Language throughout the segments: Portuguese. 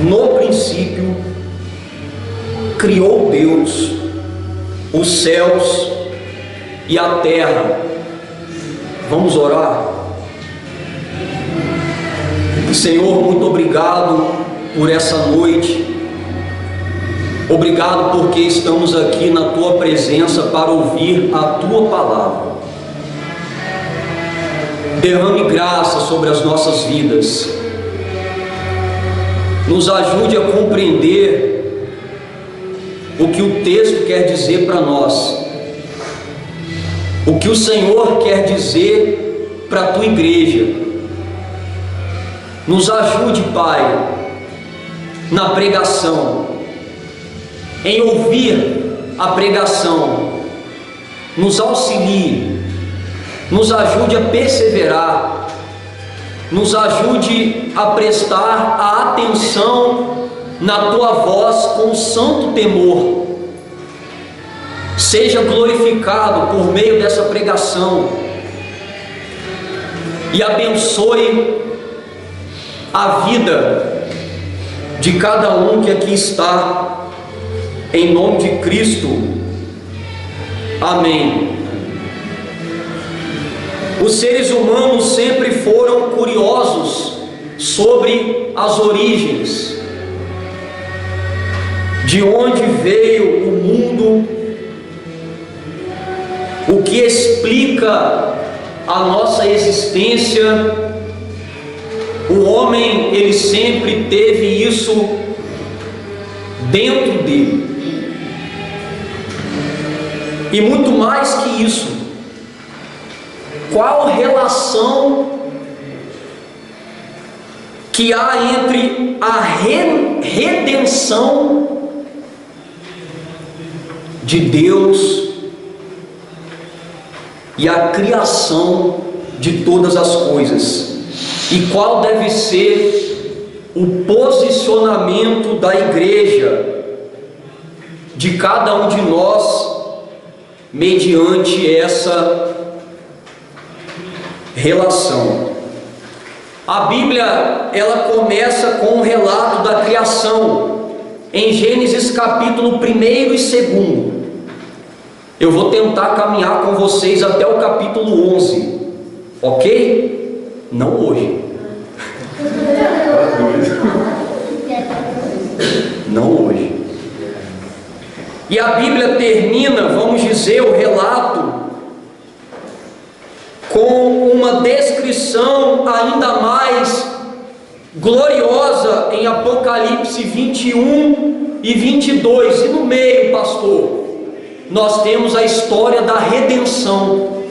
No princípio, criou Deus os céus e a terra. Vamos orar? Senhor, muito obrigado por essa noite. Obrigado porque estamos aqui na Tua presença para ouvir a Tua palavra. Derrame graça sobre as nossas vidas. Nos ajude a compreender o que o texto quer dizer para nós. O que o Senhor quer dizer para a Tua igreja. Nos ajude, Pai, na pregação, em ouvir a pregação. Nos auxilie, nos ajude a perseverar, nos ajude a prestar a atenção na Tua voz com santo temor. Seja glorificado por meio dessa pregação e abençoe a vida de cada um que aqui está, em nome de Cristo. Amém. Os seres humanos sempre foram curiosos sobre as origens, de onde veio o mundo, o que explica a nossa existência. O homem, ele sempre teve isso dentro dele. E muito mais que isso, qual relação que há entre a redenção de Deus e a criação de todas as coisas? E qual deve ser o posicionamento da igreja, de cada um de nós, mediante essa relação? A Bíblia, ela começa com um relato da criação, em Gênesis capítulo 1 e 2. Eu vou tentar caminhar com vocês até o capítulo 11, ok? Não hoje. Não hoje. E a Bíblia termina, vamos dizer, o relato com uma descrição ainda mais gloriosa em Apocalipse 21 e 22. E no meio, pastor, nós temos a história da redenção.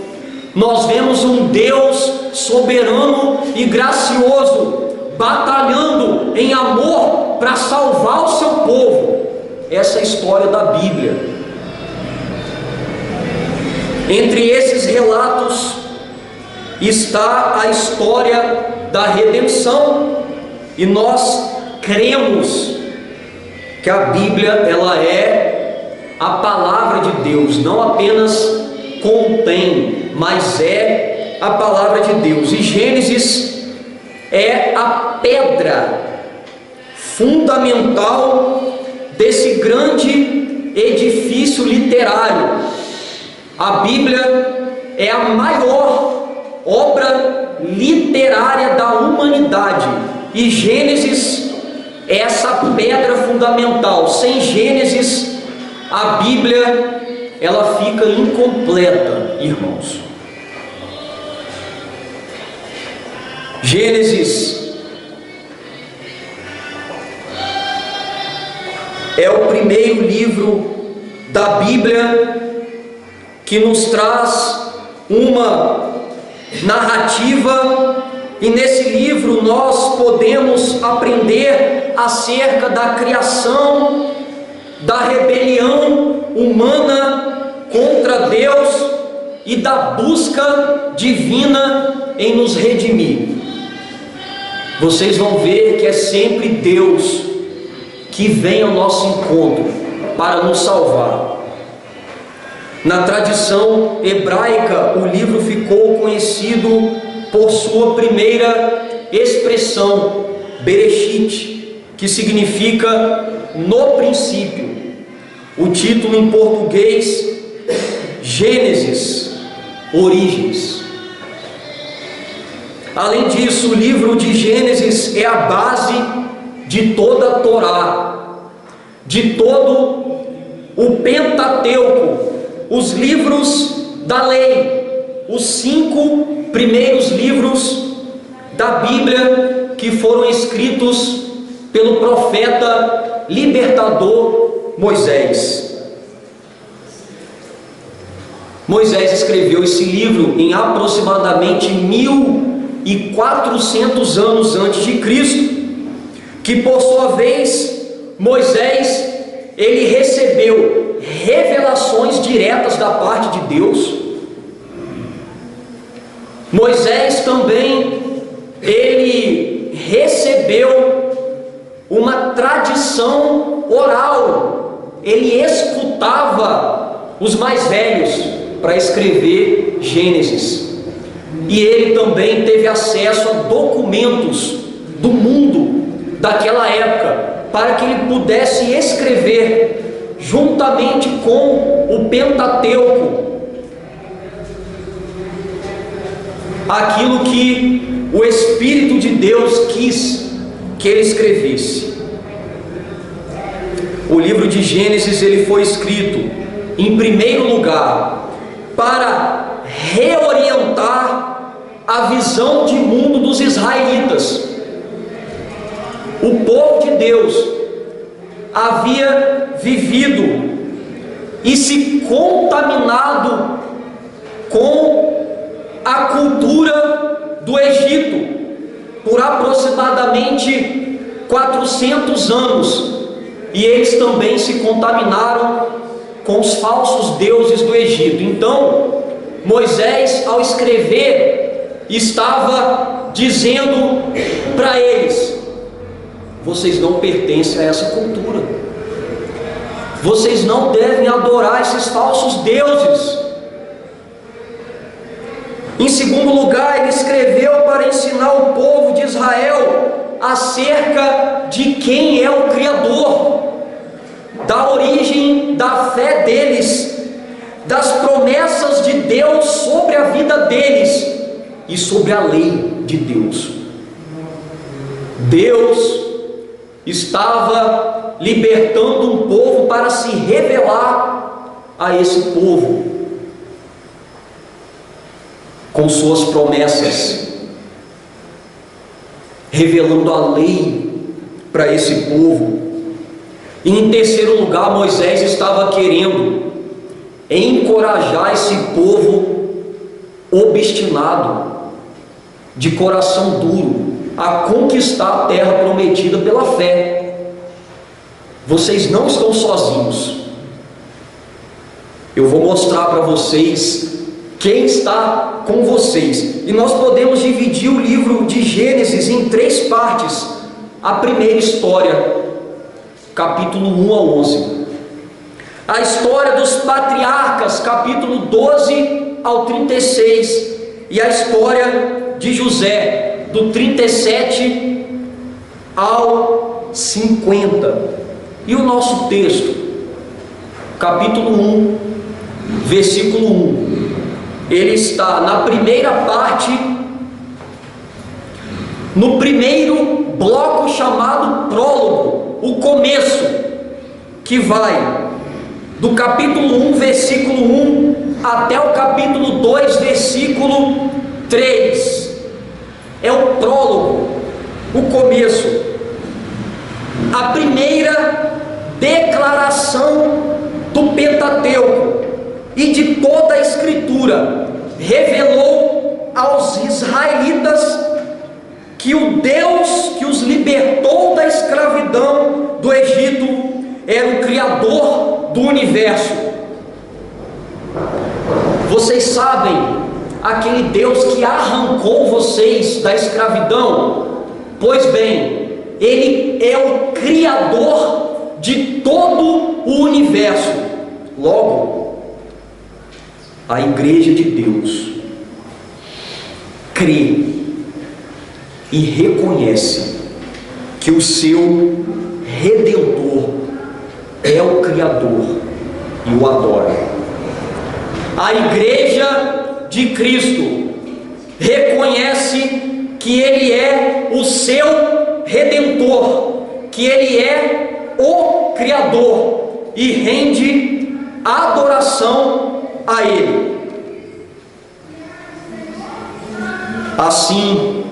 Nós vemos um Deus soberano e gracioso, batalhando em amor para salvar o seu povo. Essa é a história da Bíblia. Entre esses relatos está a história da redenção, e nós cremos que a Bíblia, ela é a palavra de Deus, não apenas contém, mas é a palavra de Deus. E Gênesis é a pedra fundamental desse grande edifício literário. A Bíblia é a maior obra literária da humanidade, e Gênesis é essa pedra fundamental. Sem Gênesis, a Bíblia, ela fica incompleta, irmãos. Gênesis é o primeiro livro da Bíblia que nos traz uma narrativa, e nesse livro nós podemos aprender acerca da criação, da rebelião humana contra Deus e da busca divina em nos redimir. Vocês vão ver que é sempre Deus que vem ao nosso encontro para nos salvar. Na tradição hebraica, o livro ficou conhecido por sua primeira expressão, Bereshit, que significa no princípio. O título em português, Gênesis, Origens. Além disso, o livro de Gênesis é a base de toda a Torá, de todo o Pentateuco, os livros da lei, os 5 primeiros livros da Bíblia que foram escritos pelo profeta libertador Moisés. Moisés escreveu esse livro em aproximadamente 1400 anos antes de Cristo, que por sua vez Moisés ele recebeu revelações diretas da parte de Deus. Moisés também ele recebeu uma tradição oral, ele escutava os mais velhos para escrever Gênesis, e ele também teve acesso a documentos do mundo daquela época, para que ele pudesse escrever juntamente com o Pentateuco aquilo que o Espírito de Deus quis que ele escrevesse. O livro de Gênesis ele foi escrito, em primeiro lugar, para reorientar a visão de mundo dos israelitas. O povo de Deus havia vivido e se contaminado com a cultura do Egito por aproximadamente 400 anos, e eles também se contaminaram com os falsos deuses do Egito. Então Moisés, ao escrever, estava dizendo para eles: vocês não pertencem a essa cultura, vocês não devem adorar esses falsos deuses. Em segundo lugar, ele escreveu para ensinar o povo de Israel acerca de quem é o Criador, da origem da fé deles, das promessas de Deus sobre a vida deles e sobre a lei de Deus. Deus estava libertando um povo para se revelar a esse povo com suas promessas, revelando a lei para esse povo. E em terceiro lugar, Moisés estava querendo encorajar esse povo obstinado, de coração duro, a conquistar a terra prometida pela fé. Vocês não estão sozinhos. Eu vou mostrar para vocês quem está com vocês. E nós podemos dividir o livro de Gênesis em 3 partes. A primeira história, capítulo 1 a 11. A história dos patriarcas, capítulo 12 ao 36. E a história de José, do 37 ao 50. E o nosso texto, capítulo 1, versículo 1. Ele está na primeira parte, no primeiro bloco chamado prólogo, o começo, que vai do capítulo 1, versículo 1, até o capítulo 2, versículo 3. É o prólogo, o começo, a primeira declaração do Pentateuco e de toda a Escritura. Revelou aos israelitas que o Deus que os libertou da escravidão do Egito era o Criador do universo. Vocês sabem, aquele Deus que arrancou vocês da escravidão? Pois bem, Ele é o Criador de todo o universo. Logo, a Igreja de Deus crê e reconhece que o seu Redentor é o Criador e o adora. A igreja de Cristo reconhece que Ele é o seu Redentor, que Ele é o Criador e rende adoração a Ele. Assim,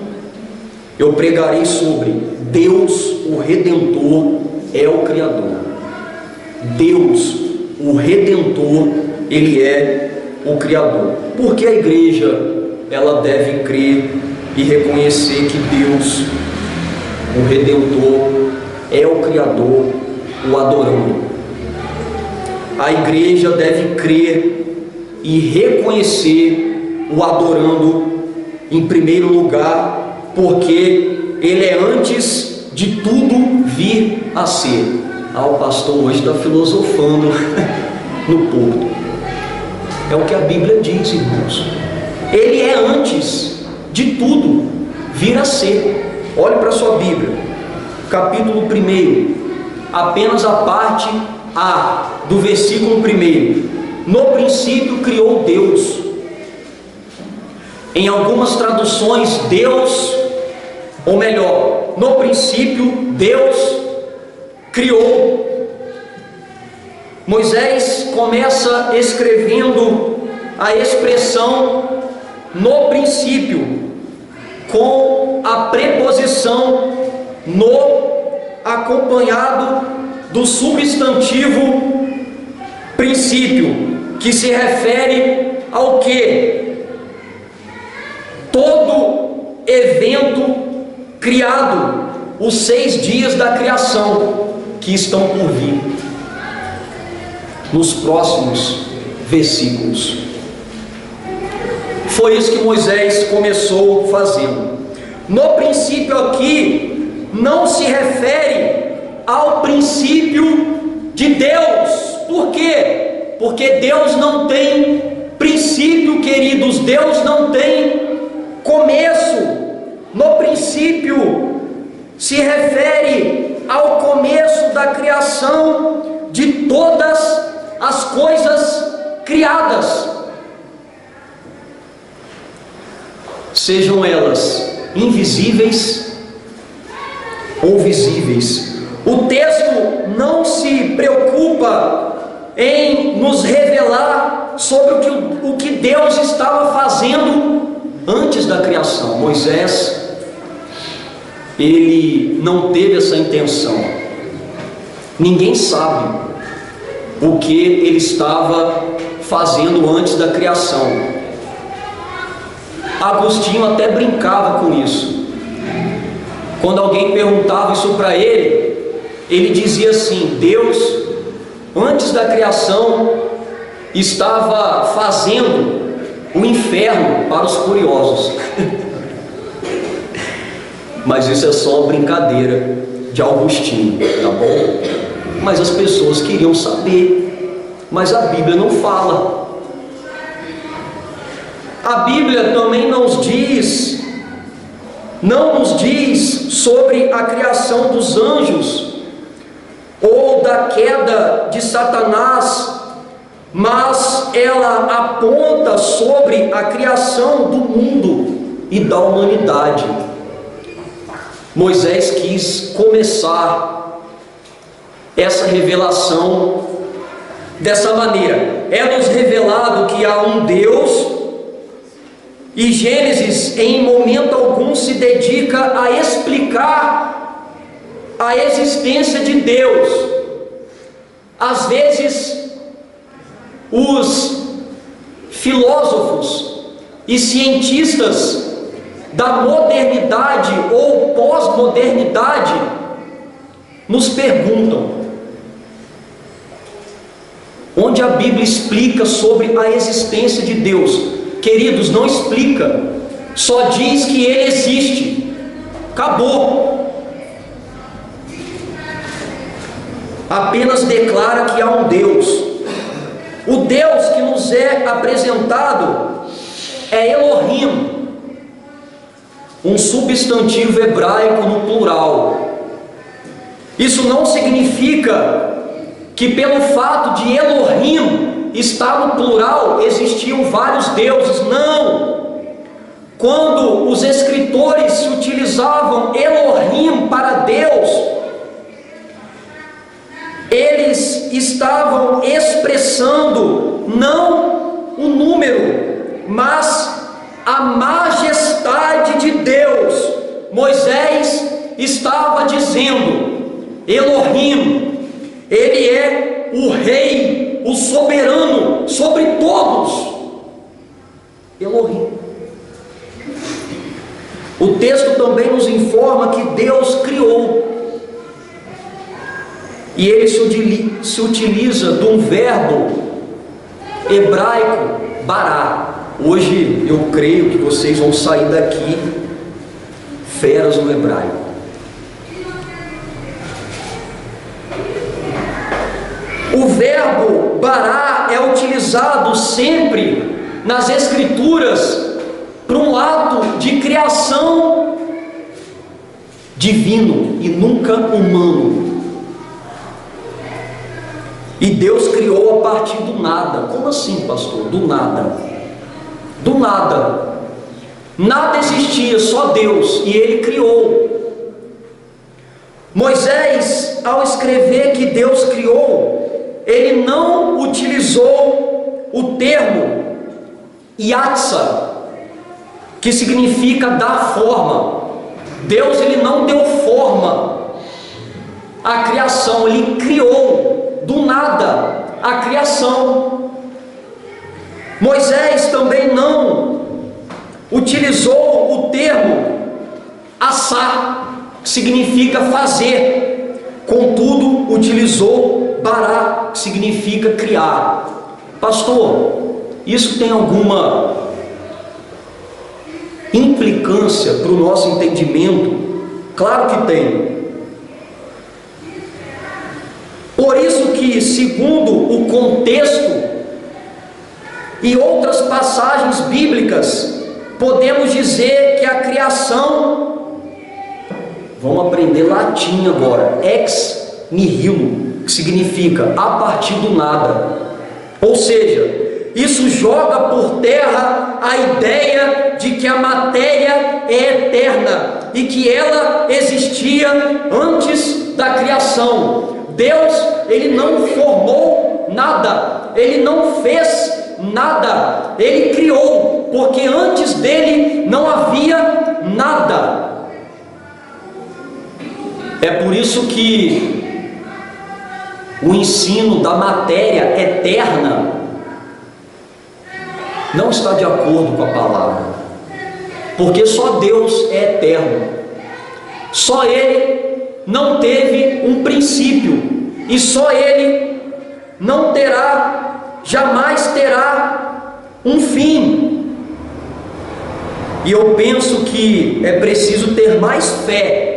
eu pregarei sobre Deus, o Redentor, é o Criador. Deus, o Redentor, Ele é o Criador. Porque a igreja, ela deve crer e reconhecer que Deus, o Redentor, é o Criador, o adorando. A igreja deve crer e reconhecer o adorando em primeiro lugar, porque Ele é antes de tudo vir a ser. O pastor hoje está filosofando no púlpito. É o que a Bíblia diz, irmãos. Ele é antes de tudo vir a ser. Olhe para a sua Bíblia, capítulo 1, apenas a parte A do versículo 1. No princípio criou Deus. Em algumas traduções, Deus, ou melhor, no princípio Deus criou. Moisés começa escrevendo a expressão no princípio, com a preposição no acompanhado do substantivo princípio, que se refere ao que? Todo evento criado, os 6 dias da criação que estão por vir, nos próximos versículos. Foi isso que Moisés começou fazendo. No princípio aqui não se refere ao princípio de Deus. Por quê? Porque Deus não tem princípio, queridos. Deus não tem começo. No princípio se refere ao começo da criação de todas as coisas criadas, sejam elas invisíveis ou visíveis. O texto não se preocupa em nos revelar sobre o que Deus estava fazendo antes da criação. Moisés, ele não teve essa intenção. Ninguém sabe o que ele estava fazendo antes da criação. Agostinho até brincava com isso. Quando alguém perguntava isso para ele, ele dizia assim: Deus, antes da criação, estava fazendo o inferno para os curiosos. Mas isso é só uma brincadeira de Agostinho, tá bom? Mas as pessoas queriam saber, mas a Bíblia não fala. A Bíblia também não nos diz sobre a criação dos anjos ou da queda de Satanás, mas ela aponta sobre a criação do mundo e da humanidade. Moisés quis começar essa revelação dessa maneira. É-nos revelado que há um Deus, e Gênesis em momento algum se dedica a explicar a existência de Deus. Às vezes os filósofos e cientistas da modernidade ou pós-modernidade nos perguntam: onde a Bíblia explica sobre a existência de Deus? Queridos, não explica, só diz que Ele existe, acabou. Apenas declara que há um Deus. O Deus que nos é apresentado é Elohim, um substantivo hebraico no plural, Isso não significa que pelo fato de Elohim estar no plural, existiam vários deuses. Não! Quando os escritores utilizavam Elohim para Deus, eles estavam expressando não o número, mas a majestade de Deus. Moisés estava dizendo: Elohim, Ele é o Rei, o soberano sobre todos. Elohim. O texto também nos informa que Deus criou, e ele se utiliza de um verbo hebraico, bará. Hoje eu creio que vocês vão sair daqui feras no hebraico. O verbo bará é utilizado sempre nas Escrituras para um ato de criação divino e nunca humano. E Deus criou a partir do nada. Como assim, pastor? Do nada. Do nada. Nada existia, só Deus, e Ele criou. Moisés, ao escrever que Deus criou, ele não utilizou o termo Yatsa, que significa dar forma. Deus, ele não deu forma à criação, ele criou do nada a criação. Moisés também não utilizou o termo assá, que significa fazer, contudo utilizou bará, que significa criar. Pastor, isso tem alguma implicância para o nosso entendimento? Claro que tem. Por isso que, segundo o contexto e outras passagens bíblicas, podemos dizer que a criação, vamos aprender latim agora, ex nihilo, que significa a partir do nada. Ou seja, isso joga por terra a ideia de que a matéria é eterna e que ela existia antes da criação. Deus, ele não formou nada, ele não fez nada, ele criou, porque antes dele não havia nada. É por isso que o ensino da matéria eterna não está de acordo com a palavra, porque só Deus é eterno, só Ele não teve um princípio, e só Ele não terá, jamais terá um fim. E eu penso que é preciso ter mais fé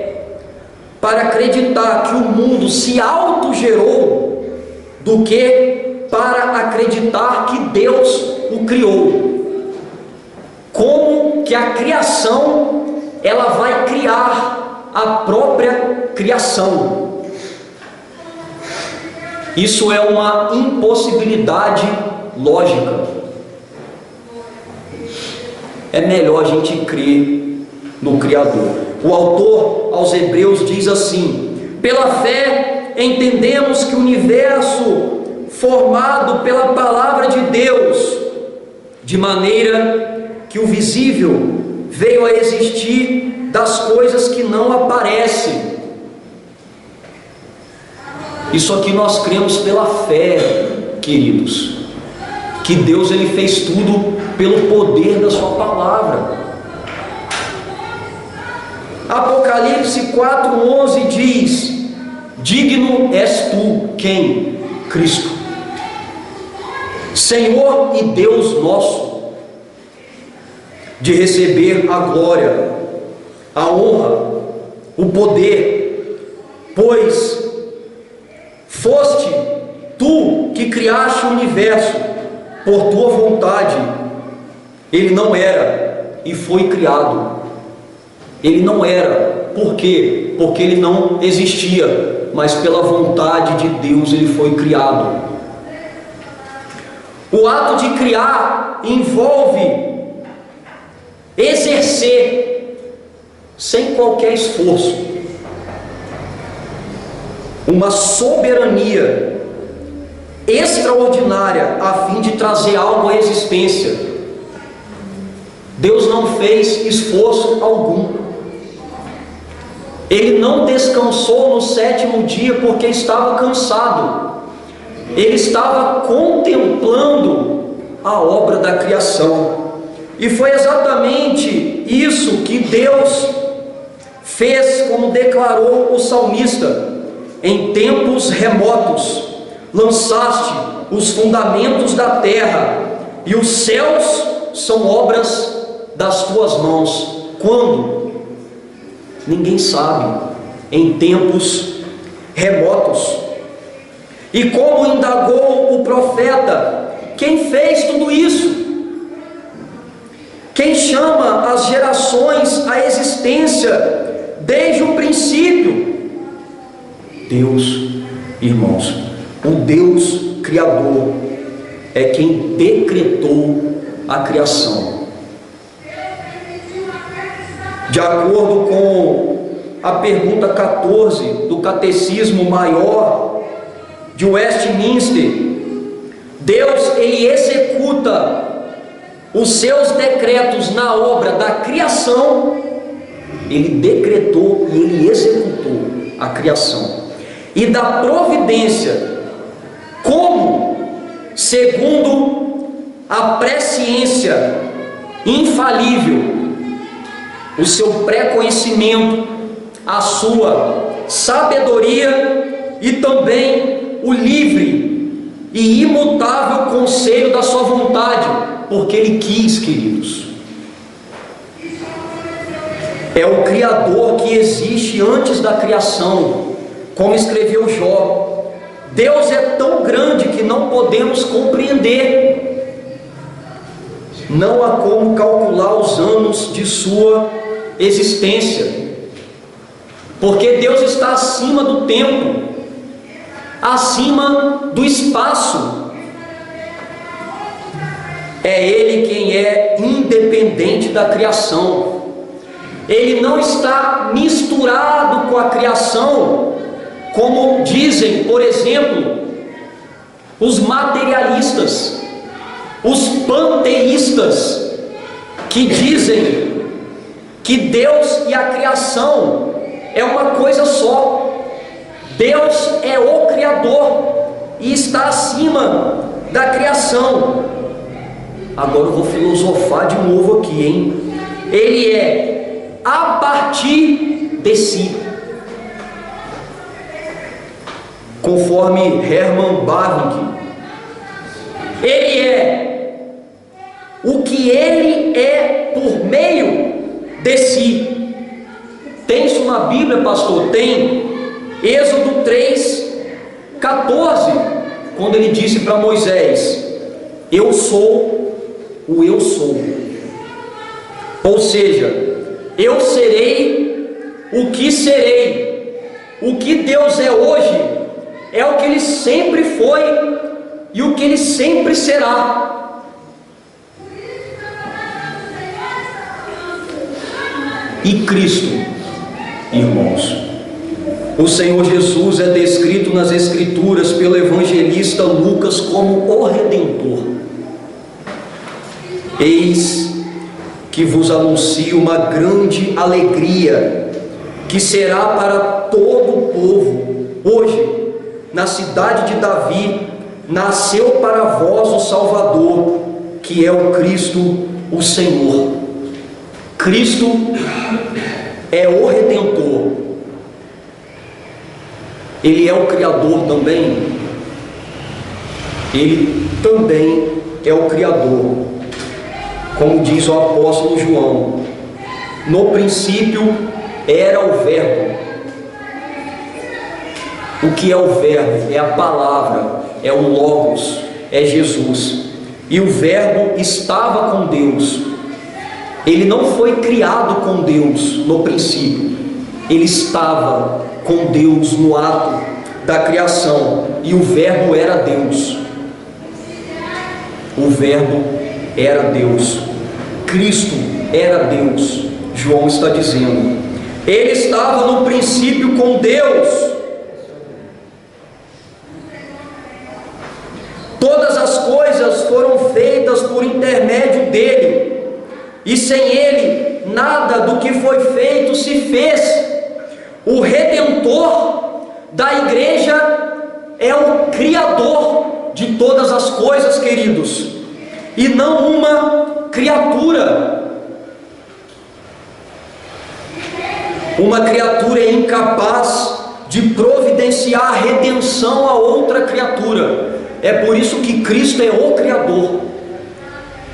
para acreditar que o mundo se autogerou do que para acreditar que Deus o criou. Como que a criação ela vai criar a própria criação? Isso é uma impossibilidade lógica. É melhor a gente crer no Criador. O autor aos Hebreus diz assim: pela fé entendemos que o universo formado pela palavra de Deus, de maneira que o visível veio a existir das coisas que não aparecem. Isso aqui nós cremos pela fé, queridos, que Deus ele fez tudo pelo poder da sua palavra. Apocalipse 4:11 diz: digno és tu, quem? Cristo, Senhor e Deus nosso, de receber a glória, a honra, o poder, pois foste tu que criaste o universo por tua vontade. Ele não era e foi criado. Ele não era Por quê? Porque ele não existia, mas pela vontade de Deus ele foi criado. O ato de criar envolve exercer, sem qualquer esforço, uma soberania extraordinária a fim de trazer algo à existência. Deus não fez esforço algum. Ele não descansou no sétimo dia porque estava cansado. Ele estava contemplando a obra da criação. E foi exatamente isso que Deus fez, como declarou o salmista: em tempos remotos lançaste os fundamentos da terra, e os céus são obras das tuas mãos. Quando? Ninguém sabe. Em tempos remotos. E como indagou o profeta, quem fez tudo isso? Quem chama as gerações à existência desde o princípio? Deus, irmãos. O Deus Criador é quem decretou a criação. De acordo com a pergunta 14 do Catecismo Maior de Westminster, Deus, ele executa os seus decretos na obra da criação. Ele decretou e ele executou a criação. E da providência, como, segundo a presciência infalível, o seu pré-conhecimento, a sua sabedoria e também o livre e imutável conselho da sua vontade, porque ele quis, queridos. É o Criador que existe antes da criação, como escreveu Jó. Deus é tão grande que não podemos compreender. Não há como calcular os anos de sua existência, porque Deus está acima do tempo, acima do espaço. É Ele quem é independente da criação. Ele não está misturado com a criação, como dizem, por exemplo, os materialistas, os panteístas, que dizem que Deus e a criação é uma coisa só. Deus é o Criador e está acima da criação. Agora eu vou filosofar de novo aqui, hein? Ele é a partir de si. Conforme Hermann Bavinck, ele é o que ele é por meio de si. Tem isso na Bíblia, pastor? Tem. Êxodo 3:14, quando ele disse para Moisés: eu sou o eu sou. Ou seja, eu serei o que serei. O que Deus é hoje é o que ele sempre foi e o que ele sempre será. E Cristo, irmãos, o Senhor Jesus é descrito nas Escrituras pelo evangelista Lucas como o Redentor. Eis que vos anuncio uma grande alegria, que será para todo o povo. Hoje, na cidade de Davi, nasceu para vós o Salvador, que é o Cristo, o Senhor. Cristo é o Redentor. Ele é o Criador também. Ele também é o Criador. Como diz o apóstolo João: no princípio era o Verbo. O que é o Verbo? É a palavra, é o Logos, é Jesus. E o Verbo estava com Deus. Ele não foi criado com Deus no princípio. Ele estava com Deus no ato da criação, e o Verbo era Deus. O Verbo era Deus. Cristo era Deus. João está dizendo. Ele estava no princípio com Deus. Todas as coisas foram feitas por intermédio dele, e sem ele nada do que foi feito se fez. O Redentor da igreja é o Criador de todas as coisas, queridos, e não uma criatura. Uma criatura é incapaz de providenciar a redenção a outra criatura. É por isso que Cristo é o Criador,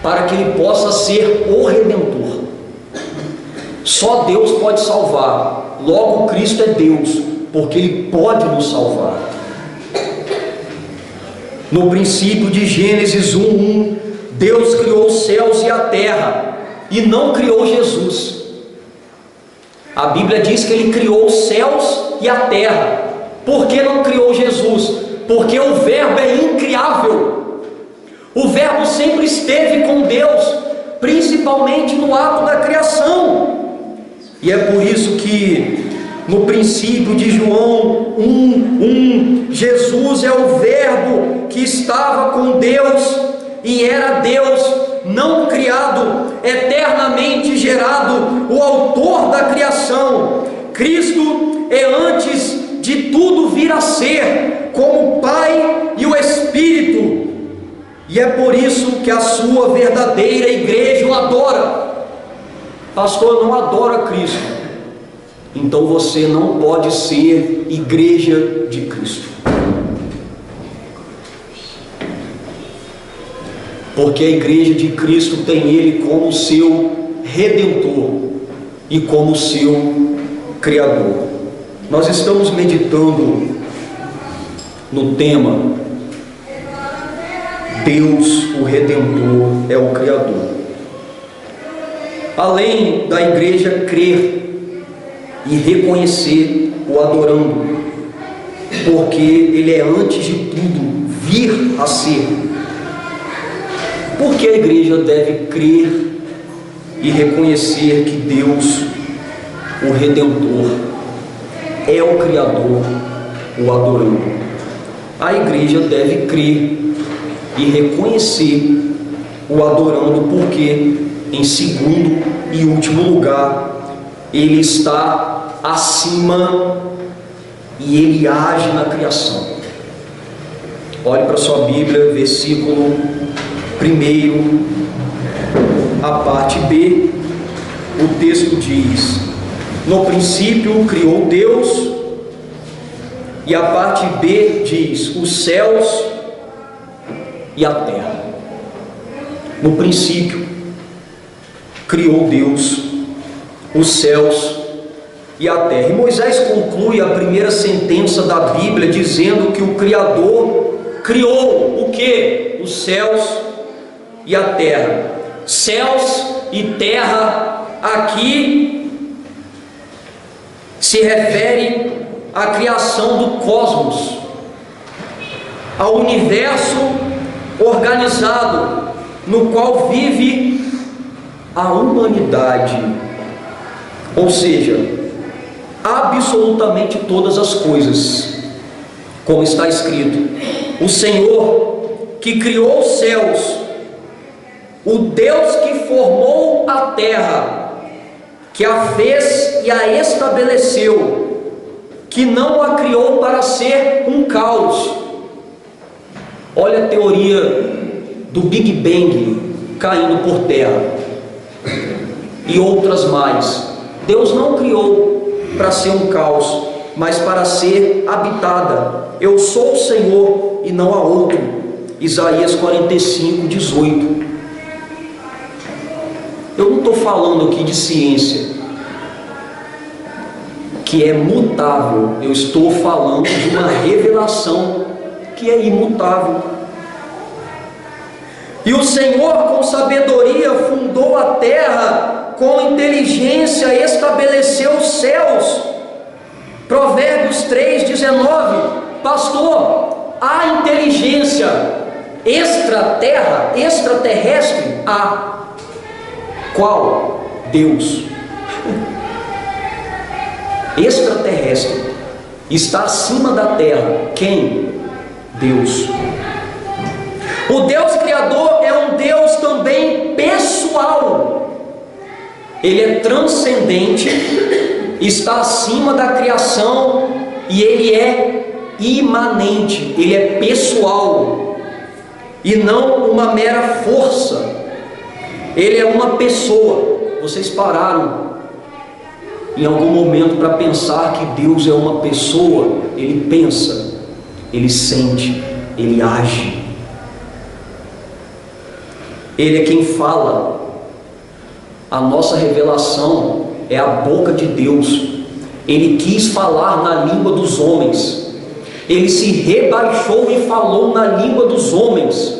para que Ele possa ser o Redentor. Só Deus pode salvar. Logo, Cristo é Deus, porque Ele pode nos salvar. No princípio de Gênesis 1:1, Deus criou os céus e a terra, e não criou Jesus. A Bíblia diz que Ele criou os céus e a terra. Por que não criou Jesus? Porque o Verbo é incriável. O Verbo sempre esteve com Deus, principalmente no ato da criação. E é por isso que no princípio de João 1:1, Jesus é o Verbo que estava com Deus e era Deus, não criado, eternamente gerado, o autor da criação. Cristo é antes de tudo vir a ser, como o Pai e o Espírito, e é por isso que a sua verdadeira igreja o adora. Pastor, não adora Cristo. Então você não pode ser igreja de Cristo, porque a igreja de Cristo tem Ele como seu Redentor e como seu Criador. Nós estamos meditando no tema Deus, o Redentor, é o Criador. Além da igreja crer e reconhecer o adorando, porque Ele é antes de tudo vir a ser. Porque a igreja deve crer e reconhecer que Deus, o Redentor, é o Criador, o adorando. A igreja deve crer e reconhecer o adorando, porque, em segundo e último lugar, Ele está acima e Ele age na criação. Olhe para sua Bíblia, versículo 1, a parte B. O texto diz: no princípio criou Deus, e a parte B diz: os céus e a terra. No princípio criou Deus os céus e a terra. E Moisés conclui a primeira sentença da Bíblia dizendo que o Criador criou o que? Os céus e a terra. Céus e terra aqui se refere à criação do cosmos, ao universo organizado no qual vive a humanidade, ou seja, absolutamente todas as coisas, como está escrito: o Senhor que criou os céus, o Deus que formou a terra, que a fez e a estabeleceu, que não a criou para ser um caos. Olha a teoria do Big Bang caindo por terra e outras mais. Deus não criou para ser um caos, mas para ser habitada. Eu sou o Senhor e não há outro. Isaías 45:18. Eu não estou falando aqui de ciência, que é mutável. Eu estou falando de uma revelação que é imutável. E o Senhor, com sabedoria, fundou a terra, com inteligência estabeleceu os céus. Provérbios 3:19, pastor, há inteligência extraterrestre? Há. Qual? Deus. Extraterrestre. Está acima da terra. Quem? Deus. O Deus Criador é um Deus também pessoal. Ele é transcendente, está acima da criação e ele é imanente, ele é pessoal e não uma mera força. Ele é uma pessoa. Vocês pararam em algum momento para pensar que Deus é uma pessoa? Ele pensa, ele sente, ele age. Ele é quem fala. A nossa revelação é a boca de Deus. Ele quis falar na língua dos homens. Ele se rebaixou e falou na língua dos homens.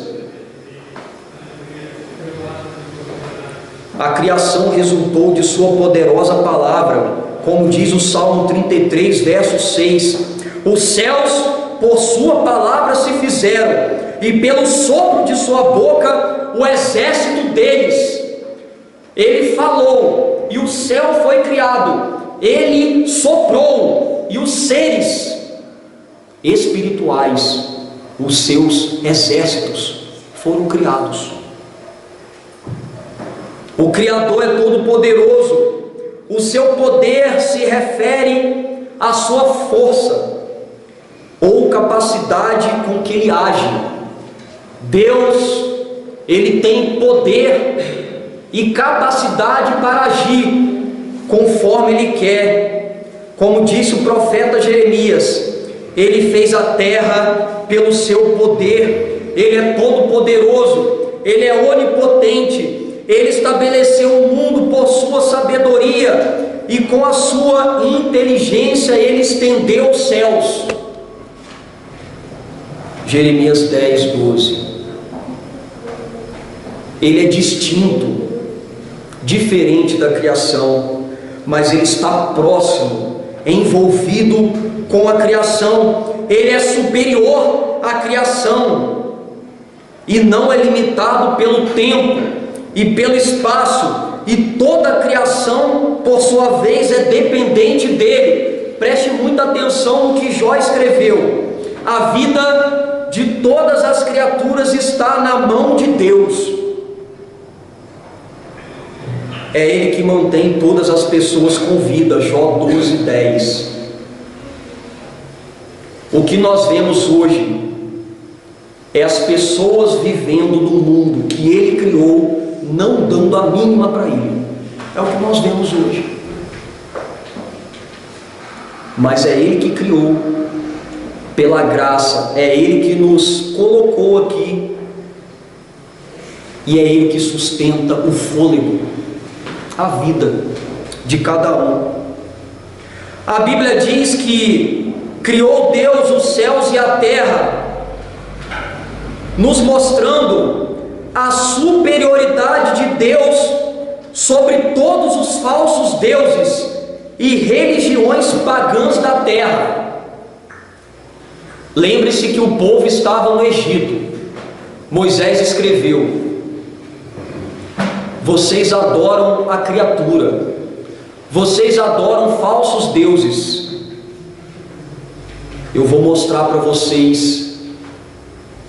A criação resultou de sua poderosa palavra, como diz o Salmo 33, verso 6. Os céus por sua palavra se fizeram, e pelo sopro de sua boca o exército deles. Ele falou e o céu foi criado. Ele soprou e os seres espirituais, os seus exércitos, foram criados. O Criador é todo poderoso. O seu poder se refere à sua força ou capacidade com que ele age. Deus, ele tem poder e capacidade para agir conforme ele quer. Como disse o profeta Jeremias, ele fez a terra pelo seu poder. Ele é todo poderoso, ele é onipotente. Ele estabeleceu o mundo por sua sabedoria, e com a sua inteligência ele estendeu os céus. Jeremias 10:12. Ele é distinto, diferente da criação, mas ele está próximo, envolvido com a criação. Ele é superior à criação e não é limitado pelo tempo e pelo espaço, e toda a criação, por sua vez, é dependente dele. Preste muita atenção no que Jó escreveu: a vida de todas as criaturas está na mão de Deus. É ele que mantém todas as pessoas com vida. Jó 12:10. O que nós vemos hoje é as pessoas vivendo no mundo que ele criou, não dando a mínima para ele. É o que nós vemos hoje. Mas é ele que criou, pela graça, é ele que nos colocou aqui, e é ele que sustenta o fôlego, a vida de cada um. A Bíblia diz que criou Deus os céus e a terra, nos mostrando a superioridade de Deus sobre todos os falsos deuses e religiões pagãs da terra. Lembre-se que o povo estava no Egito. Moisés escreveu: vocês adoram a criatura, vocês adoram falsos deuses. Eu vou mostrar para vocês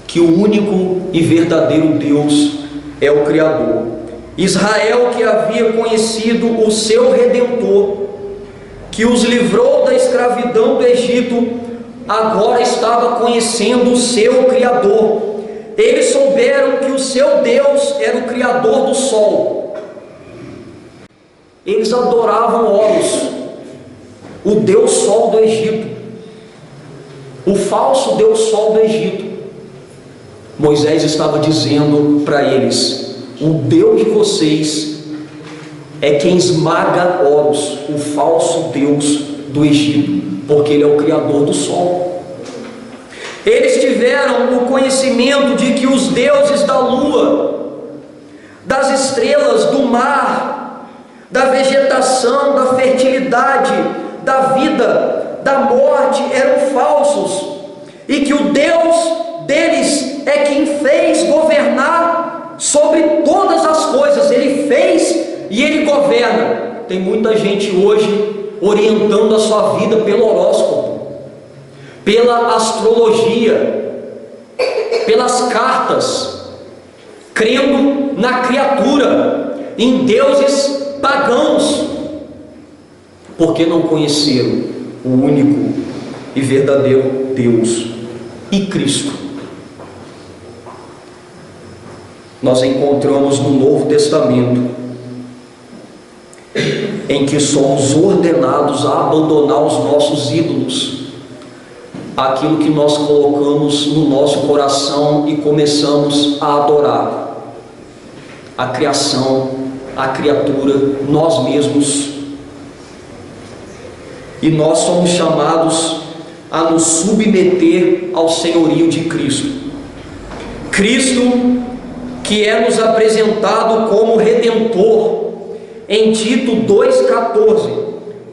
que o único e verdadeiro Deus é o Criador. Israel, que havia conhecido o seu Redentor, que os livrou da escravidão do Egito, agora estava conhecendo o seu Criador. Eles souberam que o seu Deus era o Criador do sol. Eles adoravam Horus, o Deus Sol do Egito, o falso Deus Sol do Egito. Moisés estava dizendo para eles: o Deus de vocês é quem esmaga Horus, o falso Deus do Egito, porque ele é o Criador do sol. Eles tiveram o conhecimento de que os deuses da lua, das estrelas, do mar, da vegetação, da fertilidade, da vida, da morte eram falsos, e que o Deus deles é quem fez governar sobre todas as coisas. Ele fez e Ele governa. Tem muita gente hoje orientando a sua vida pelo horóscopo, pela astrologia, pelas cartas, crendo na criatura, em deuses pagãos, porque não conheceram o único e verdadeiro Deus e Cristo. Nós encontramos no Novo Testamento em que somos ordenados a abandonar os nossos ídolos, aquilo que nós colocamos no nosso coração e começamos a adorar, a criação, a criatura, nós mesmos. E nós somos chamados a nos submeter ao senhorio de Cristo. Cristo, que é nos apresentado como Redentor em Tito 2,14,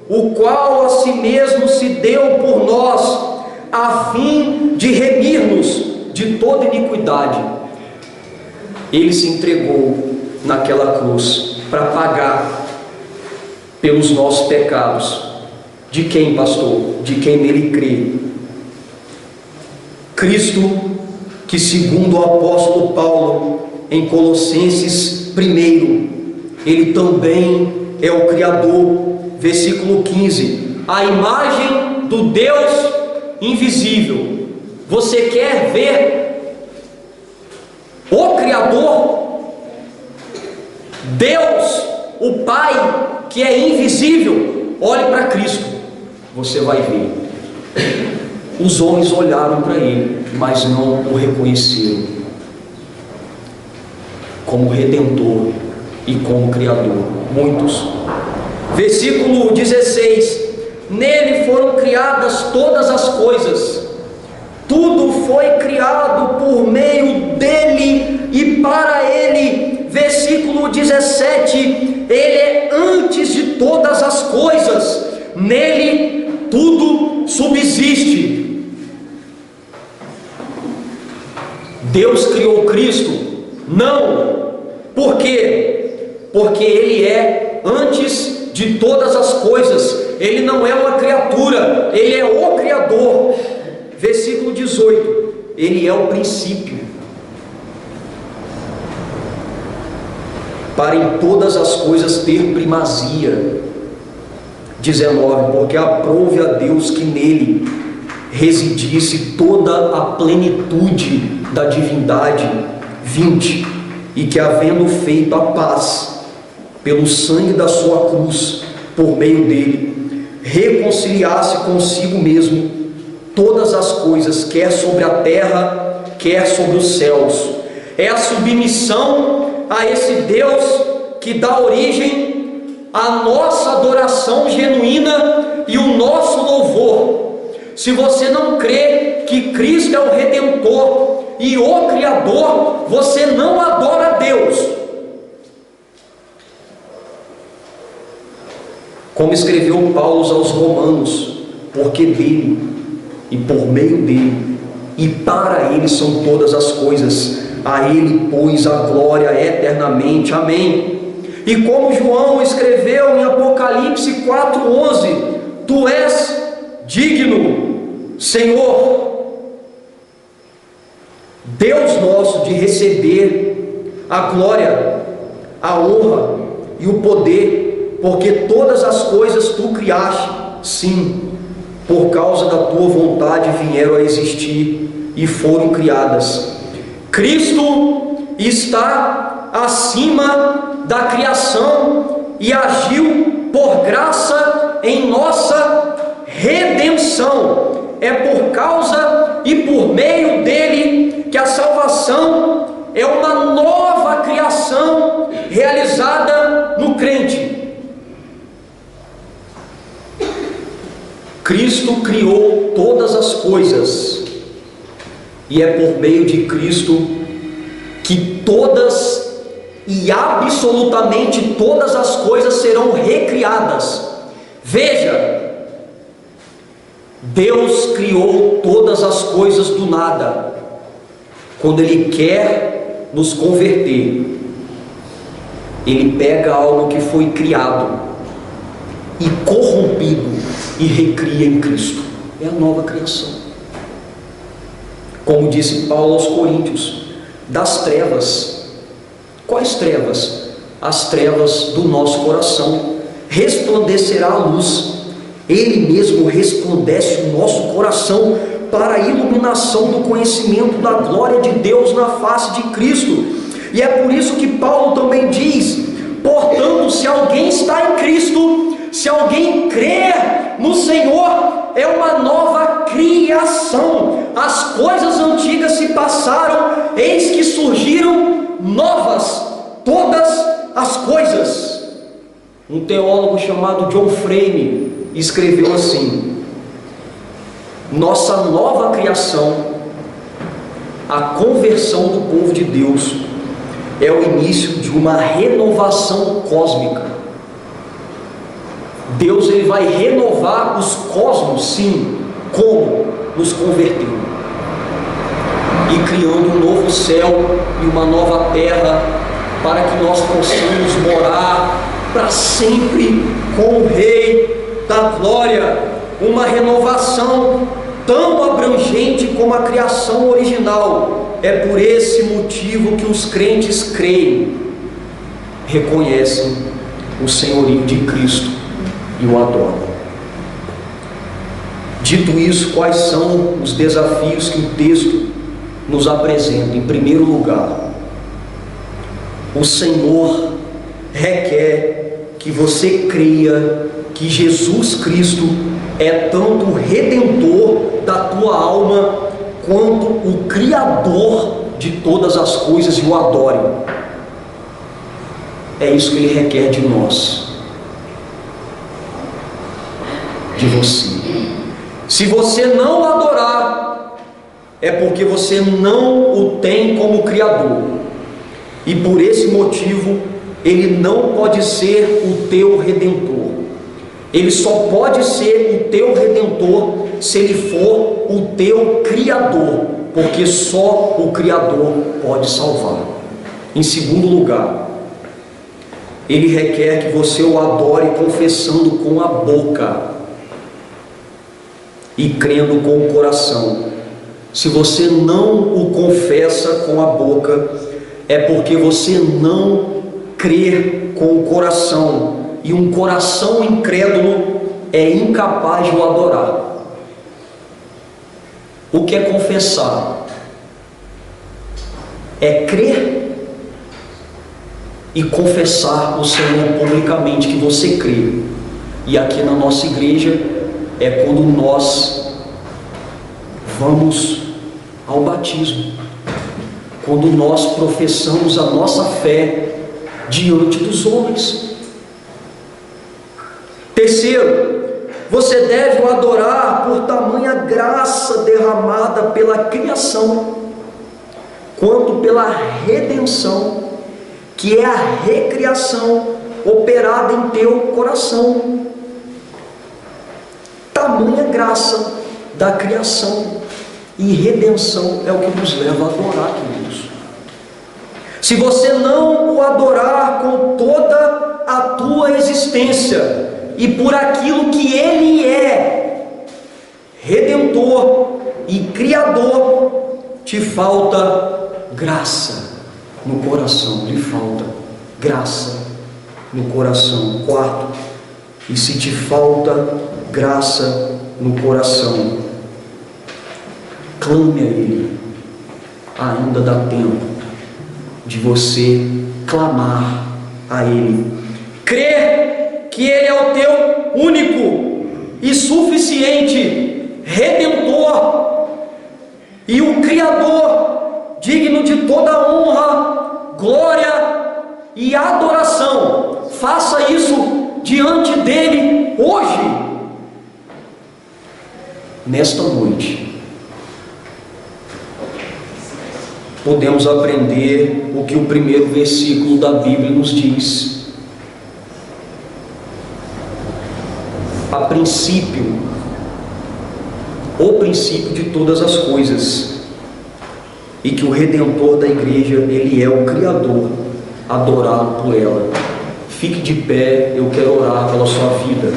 o qual a si mesmo se deu por nós, a fim de remir-nos de toda iniquidade. Ele se entregou naquela cruz para pagar pelos nossos pecados. De quem, pastor? De quem nele crê. Cristo, que segundo o apóstolo Paulo em Colossenses 1, ele também é o Criador. Versículo 15, a imagem do Deus invisível. Você quer ver o Criador? Deus, o Pai, que é invisível. Olhe para Cristo, você vai ver. Os homens olharam para Ele, mas não o reconheceram como Redentor e como Criador. Muitos. Versículo 16, nele foram criadas todas as coisas, tudo foi criado por meio dele e para ele. Versículo 17, ele é antes de todas as coisas, nele tudo subsiste. Deus criou Cristo? Não. Por quê? Porque ele é antes de todas as coisas. Ele não é uma criatura, ele é o Criador. Versículo 18, ele é o princípio, para em todas as coisas ter primazia. 19, porque aprouve a Deus que nele residisse toda a plenitude da divindade. 20, e que havendo feito a paz pelo sangue da sua cruz, por meio dele, reconciliasse consigo mesmo todas as coisas, quer sobre a terra, quer sobre os céus. É a submissão a esse Deus que dá origem à nossa adoração genuína e o nosso louvor. Se você não crê que Cristo é o Redentor e o Criador, você não adora a Deus. Como escreveu Paulo aos Romanos, porque dele e por meio dele e para ele são todas as coisas, a ele pois a glória eternamente. Amém. E como João escreveu em Apocalipse 4:11, tu és digno, Senhor Deus nosso, de receber a glória, a honra e o poder, porque todas as coisas tu criaste, sim, por causa da tua vontade vieram a existir e foram criadas. Cristo está acima da criação e agiu por graça em nossa redenção. É por causa e por meio dele que a salvação é uma nova criação realizada no crente. Cristo criou todas as coisas, e é por meio de Cristo que todas e absolutamente todas as coisas serão recriadas. Veja, Deus criou todas as coisas do nada. Quando Ele quer nos converter, Ele pega algo que foi criado e corrompido e recria em Cristo. É a nova criação. Como disse Paulo aos Coríntios, das trevas. Quais trevas? As trevas do nosso coração. Resplandecerá a luz. Ele mesmo resplandece o nosso coração para a iluminação do conhecimento da glória de Deus na face de Cristo. E é por isso que Paulo também diz: portanto, se alguém está em Cristo, se alguém crer no Senhor, é uma nova criação. As coisas antigas se passaram, eis que surgiram novas todas as coisas. Um teólogo chamado John Frame escreveu assim: nossa nova criação, a conversão do povo de Deus, é o início de uma renovação cósmica. Deus ele vai renovar os cosmos, sim. Como? Nos convertendo e criando um novo céu e uma nova terra, para que nós possamos morar para sempre com o Rei da Glória. Uma renovação tão abrangente como a criação original. É por esse motivo que os crentes creem, reconhecem o senhorio de Cristo e o adoram. Dito isso, quais são os desafios que o texto nos apresenta? Em primeiro lugar, o Senhor requer que você creia que Jesus Cristo é tanto o Redentor da tua alma, quanto o Criador de todas as coisas, e o adore. É isso que Ele requer de nós, de você. Se você não o adorar, é porque você não o tem como Criador, e por esse motivo Ele não pode ser o teu Redentor. Ele só pode ser o teu Redentor se Ele for o teu Criador, porque só o Criador pode salvar. Em segundo lugar, Ele requer que você o adore confessando com a boca e crendo com o coração. Se você não o confessa com a boca, é porque você não crê com o coração, e um coração incrédulo é incapaz de o adorar. O que é confessar? É crer e confessar o Senhor publicamente que você crê. E aqui na nossa igreja é quando nós vamos ao batismo, quando nós professamos a nossa fé diante dos homens. Terceiro, você deve o adorar por tamanha graça derramada pela criação, quanto pela redenção, que é a recriação operada em teu coração. Tamanha graça da criação e redenção é o que nos leva a adorar, queridos. Se você não o adorar com toda a tua existência e por aquilo que Ele é, Redentor e Criador, te falta graça no coração, lhe falta graça no coração. Quarto, e se te falta graça no coração, clame a Ele. Ainda dá tempo de você clamar a Ele. Crer que Ele é o teu único e suficiente Redentor e o Criador, digno de toda honra, glória e adoração. Faça isso diante dEle hoje, nesta noite. Podemos aprender o que o primeiro versículo da Bíblia nos diz. A princípio, o princípio de todas as coisas, e que o Redentor da igreja, Ele é o Criador, adorá-lo por ela. Fique de pé, eu quero orar pela sua vida.